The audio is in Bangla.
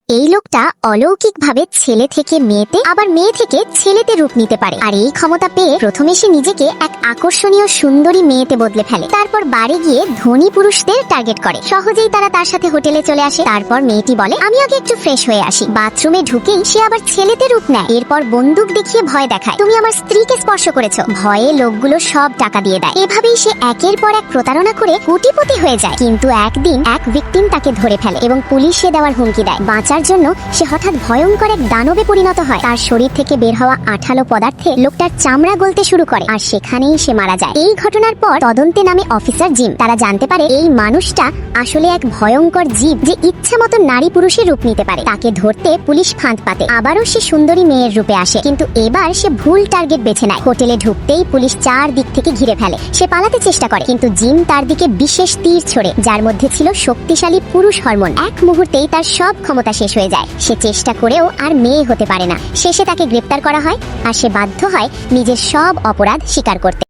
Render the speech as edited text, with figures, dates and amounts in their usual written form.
এই লোকটা অলৌকিকভাবে ছেলে থেকে মেয়েতে আবার মেয়ে থেকে ছেলেতে রূপ নিতে পারে। আর এই ক্ষমতা পেয়ে প্রথমে সে নিজেকে এক আকর্ষণীয় সুন্দরী মেয়েতে বদলে ফেলে। তারপর বাড়ি গিয়ে ধনী পুরুষদের টার্গেট করে। সহজেই তারা তার সাথে হোটেলে চলে আসে। তারপর মেয়েটি বলে, আমি আগে একটু ফ্রেশ হয়ে আসি। বাথরুমে ঢুকেই সে আবার ছেলেতে রূপ নেয়। এরপর বন্দুক দেখিয়ে ভয় দেখায়, তুমি আমার স্ত্রীকে স্পর্শ করেছো। ভয়ে লোকগুলো সব টাকা দিয়ে দেয়। এভাবেই সে একের পর এক প্রতারণা করে কোটিপতি হয়ে যায়। কিন্তু একদিন এক ভিকটিম তাকে ধরে ফেলে এবং পুলিশে দেওয়ার হুমকি দেয়। বাঁচার জন্য সে হঠাৎ ভয়ঙ্কর এক দানবে পরিণত হয়। তার শরীর থেকে বের হওয়া আঠালো পদার্থে লোকটার চামড়া গলতে শুরু করে, আর সেখানেই সে মারা যায়। এই ঘটনার পর তদন্তে নামে অফিসার জিম। তারা জানতে পারে এই মানুষটা আসলে এক ভয়ঙ্কর জীব, যে ইচ্ছা মতো নারী পুরুষের রূপ নিতে পারে। তাকে ধরতে পুলিশ ফাঁদ পাতে। আবারও সে সুন্দরী মেয়ের রূপে আসে, কিন্তু এবার সে ভুল টার্গেট বেছে নেয়। হোটেলে ঢুকতেই পুলিশ চার দিক থেকে ঘিরে ফেলে। সে পালাতে চেষ্টা করে, কিন্তু জিম তার দিকে বিশেষ তীর ছোড়ে, যার মধ্যে ছিল শক্তিশালী পুরুষ হরমোন। এক মুহূর্তেই তার সব ক্ষমতা শেষ হয়ে যায়। সে চেষ্টা করেও আর মেয়ে হতে পারে না। শেষে তাকে গ্রেপ্তার করা হয়, আর সে বাধ্য হয় নিজের সব অপরাধ স্বীকার করতে।